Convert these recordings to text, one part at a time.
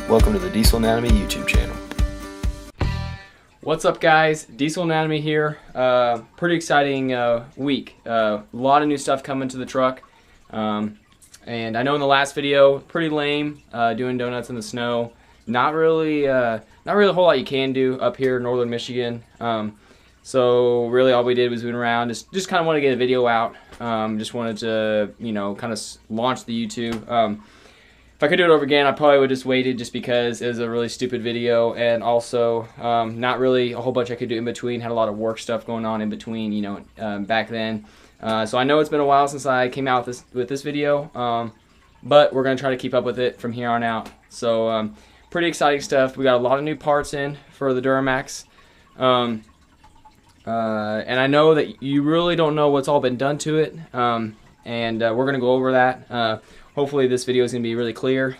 Welcome to the Diesel Anatomy YouTube channel. What's up, guys? Diesel Anatomy here. Pretty exciting week. A lot of new stuff coming to the truck. And I know in the last video, pretty lame, doing donuts in the snow. Not really a whole lot you can do up here in northern Michigan. So really all we did was went around, just kind of wanted to get a video out. Just wanted to, kind of launch the YouTube. If I could do it over again, I probably would have just waited just because it was a really stupid video, and also not really a whole bunch I could do in between. Had a lot of work stuff going on in between, back then. So I know it's been a while since I came out with this video, but we're going to try to keep up with it from here on out. So pretty exciting stuff. We got a lot of new parts in for the Duramax. And I know that you really don't know what's all been done to it, and we're going to go over that. Hopefully this video is going to be really clear.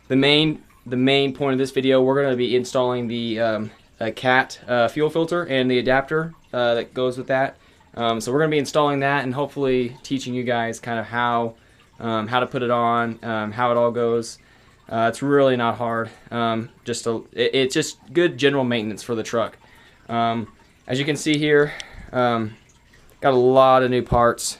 The main point of this video, we're going to be installing the CAT fuel filter and the adapter that goes with that. So we're going to be installing that and hopefully teaching you guys kind of how to put it on, how it all goes. It's really not hard. It's just good general maintenance for the truck. As you can see here, got a lot of new parts.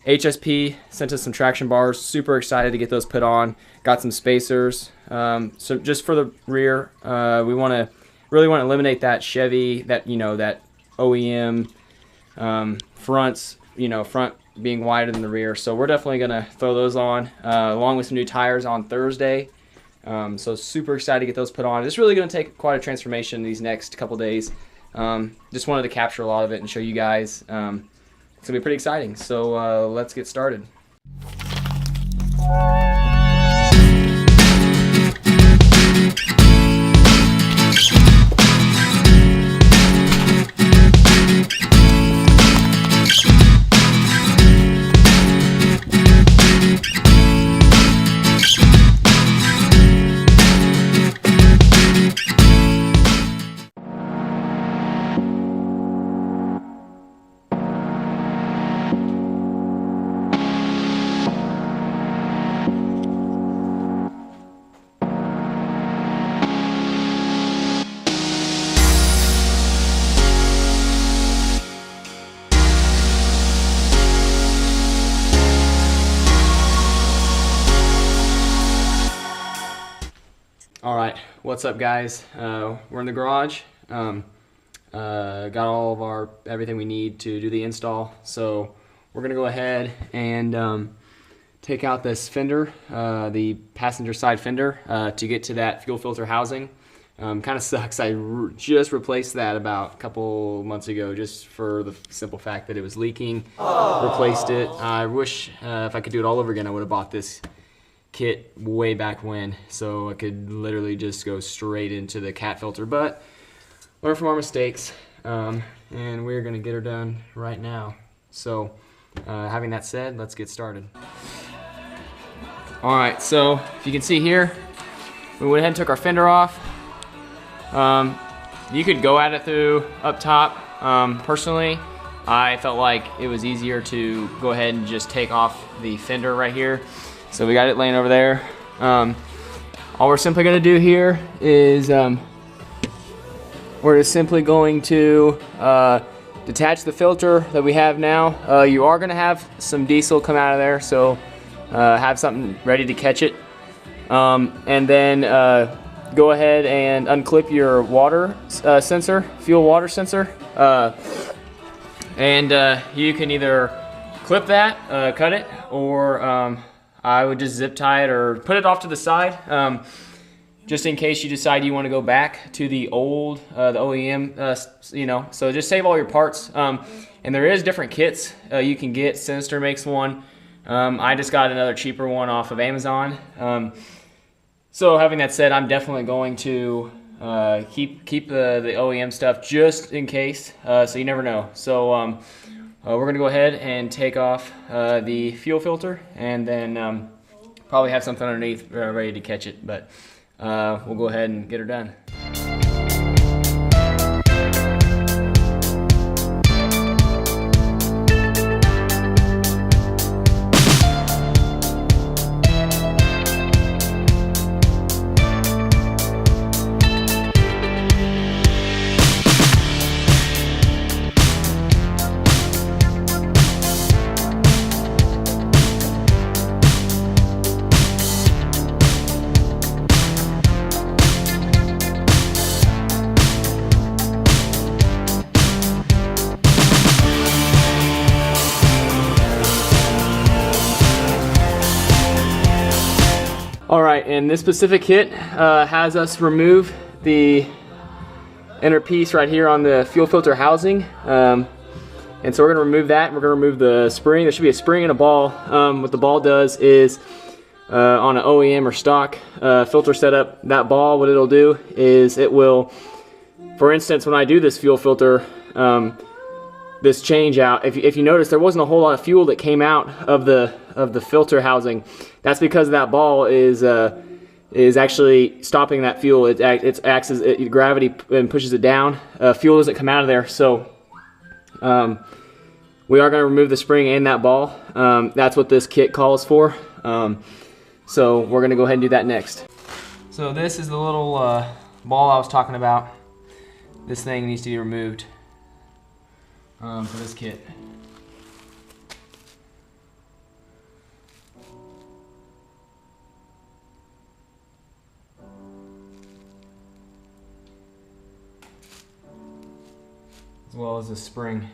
HSP sent us some traction bars. Super excited to get those put on. Got some spacers. So just for the rear, we really want to eliminate that Chevy, that OEM fronts, front being wider than the rear. So we're definitely gonna throw those on, along with some new tires on Thursday. So super excited to get those put on. It's really gonna take quite a transformation these next couple days. Just wanted to capture a lot of it and show you guys. It's going to be pretty exciting, so let's get started. Alright, what's up, guys? We're in the garage. Got all of everything we need to do the install. So we're gonna go ahead and take out this fender, the passenger side fender, to get to that fuel filter housing. Kind of sucks. I just replaced that about a couple months ago, just for the simple fact that it was leaking. Replaced it. I wish if I could do it all over again, I would have bought this kit way back when, so I could literally just go straight into the CAT filter, but learn from our mistakes, and we're gonna get her done right now. So having that said, let's get started. Alright, so if you can see here, we went ahead and took our fender off. You could go at it through up top. Personally, I felt like it was easier to go ahead and just take off the fender right here. So we got it laying over there. All we're simply gonna do here is we're just simply going to detach the filter that we have now. You are gonna have some diesel come out of there, so have something ready to catch it. And then go ahead and unclip your water sensor, fuel water sensor. And you can either clip that, cut it, or I would just zip tie it or put it off to the side, just in case you decide you want to go back to the old, the OEM, so just save all your parts. And there is different kits you can get. Sinister makes one. I just got another cheaper one off of Amazon. So having that said, I'm definitely going to keep the OEM stuff just in case, so you never know. So we're going to go ahead and take off the fuel filter, and then probably have something underneath ready to catch it, but we'll go ahead and get her done. All right, and this specific kit has us remove the inner piece right here on the fuel filter housing. And so we're gonna remove that. We're gonna remove the spring. There should be a spring and a ball. What the ball does is, on an OEM or stock filter setup, that ball, what it'll do is it will, for instance, when I do this fuel filter, this change out, if you notice, there wasn't a whole lot of fuel that came out of the filter housing. That's because that ball is actually stopping that fuel. It acts as gravity and pushes it down. Fuel doesn't come out of there, so we are going to remove the spring and that ball. That's what this kit calls for. So we're going to go ahead and do that next. So this is the little ball I was talking about. This thing needs to be removed for this kit. As well as the spring.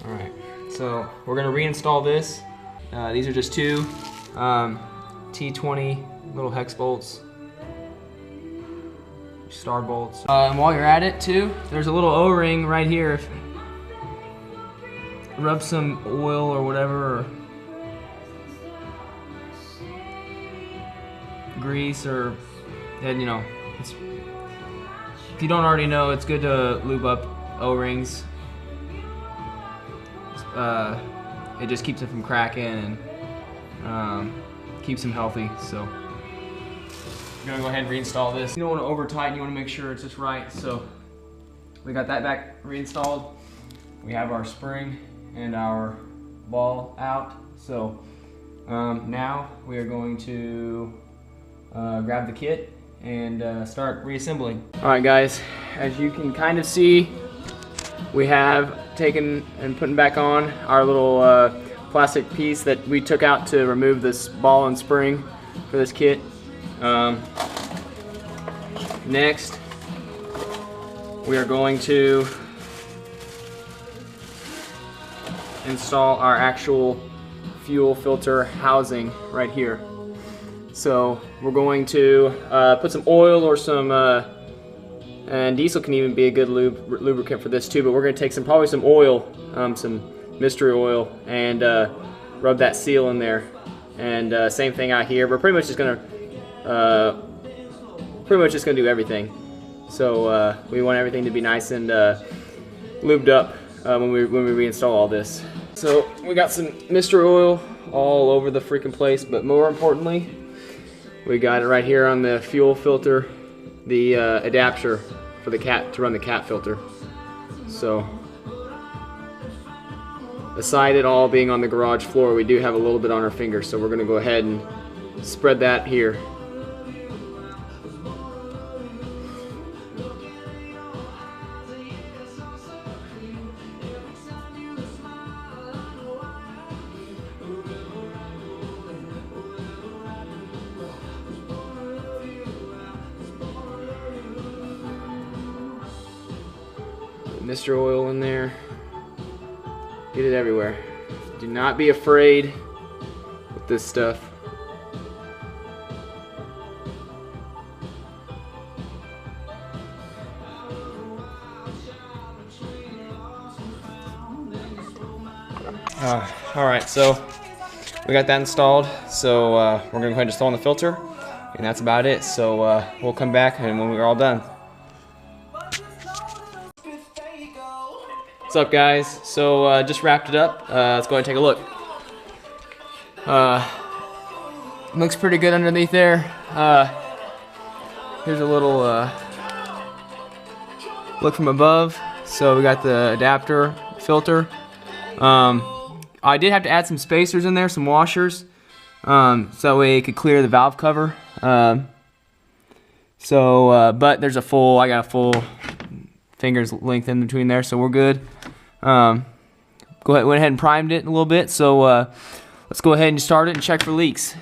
Alright, so we're going to reinstall this. These are just two T20 little hex bolts, star bolts. And while you're at it too, there's a little O-ring right here. Rub some oil or whatever, or grease, or, and you know, if you don't already know, it's good to lube up O-rings. It just keeps it from cracking and keeps them healthy. So I'm gonna go ahead and reinstall this. You don't want to over tighten, you want to make sure it's just right. So we got that back reinstalled. We have our spring and our ball out. So now we are going to grab the kit and start reassembling. All right guys, as you can kind of see, we have taken and putting back on our little plastic piece that we took out to remove this ball and spring for this kit. Next, we are going to install our actual fuel filter housing right here. So we're going to put some oil or some and diesel can even be a good lubricant for this too, but we're going to take probably some oil, some mystery oil, and rub that seal in there. And same thing out here. We're pretty much just going to do everything. So we want everything to be nice and lubed up when we reinstall all this. So we got some mystery oil all over the freaking place, but more importantly, we got it right here on the fuel filter, the adapter for the cat, to run the cat filter. So aside it all being on the garage floor, we do have a little bit on our finger, so we're going to go ahead and spread that here. Mr. Oil in there. Get it everywhere. Do not be afraid with this stuff. Alright, so we got that installed. So we're going to go ahead and install in the filter. And that's about it. So we'll come back and when we're all done. What's up guys? So just wrapped it up. Let's go ahead and take a look. Looks pretty good underneath there. Here's a little look from above. So we got the adapter filter. I did have to add some spacers in there, some washers, so that way it could clear the valve cover. But there's I got a full fingers length in between there, so we're good. Went ahead and primed it a little bit, so let's go ahead and start it and check for leaks.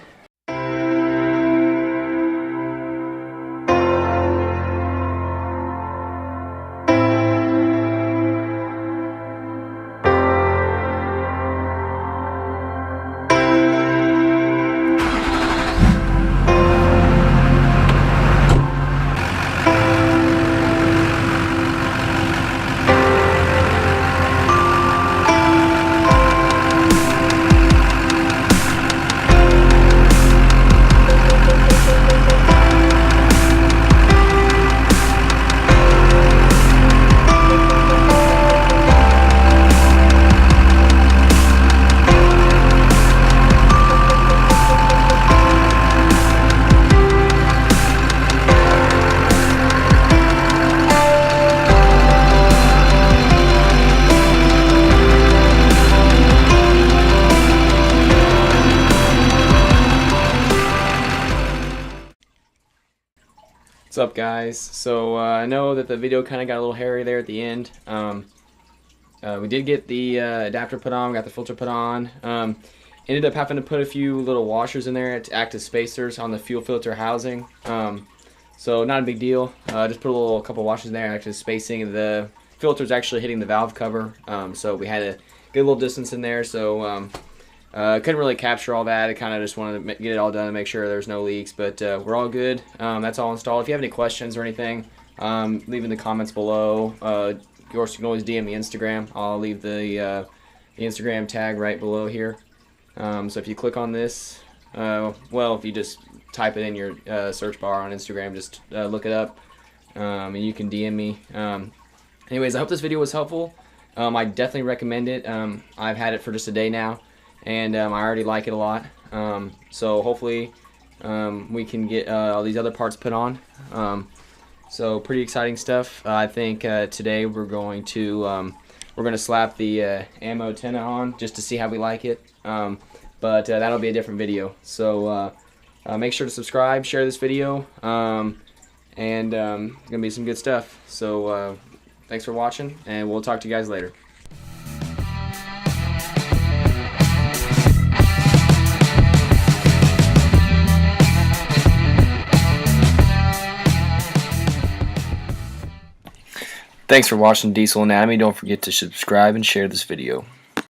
What's up, guys? So I know that the video kind of got a little hairy there at the end. We did get the adapter put on, got the filter put on. Ended up having to put a few little washers in there to act as spacers on the fuel filter housing. So not a big deal. Just put a couple washers in there, actually spacing. The filter's actually hitting the valve cover, so we had to get a little distance in there. So couldn't really capture all that. I kind of just wanted to get it all done and make sure there's no leaks, but we're all good. That's all installed. If you have any questions or anything, leave in the comments below. Of course, you can always DM me Instagram. I'll leave the Instagram tag right below here. So if you click on this, well, if you just type it in your search bar on Instagram, just look it up, and you can DM me. Anyways, I hope this video was helpful. I definitely recommend it. I've had it for just a day now, and I already like it a lot. So hopefully we can get all these other parts put on. So pretty exciting stuff. I think today we're going to slap the ammo antenna on just to see how we like it. But that'll be a different video. So make sure to subscribe, share this video, and it's gonna be some good stuff. So thanks for watching, and we'll talk to you guys later. Thanks for watching Diesel Anatomy. Don't forget to subscribe and share this video.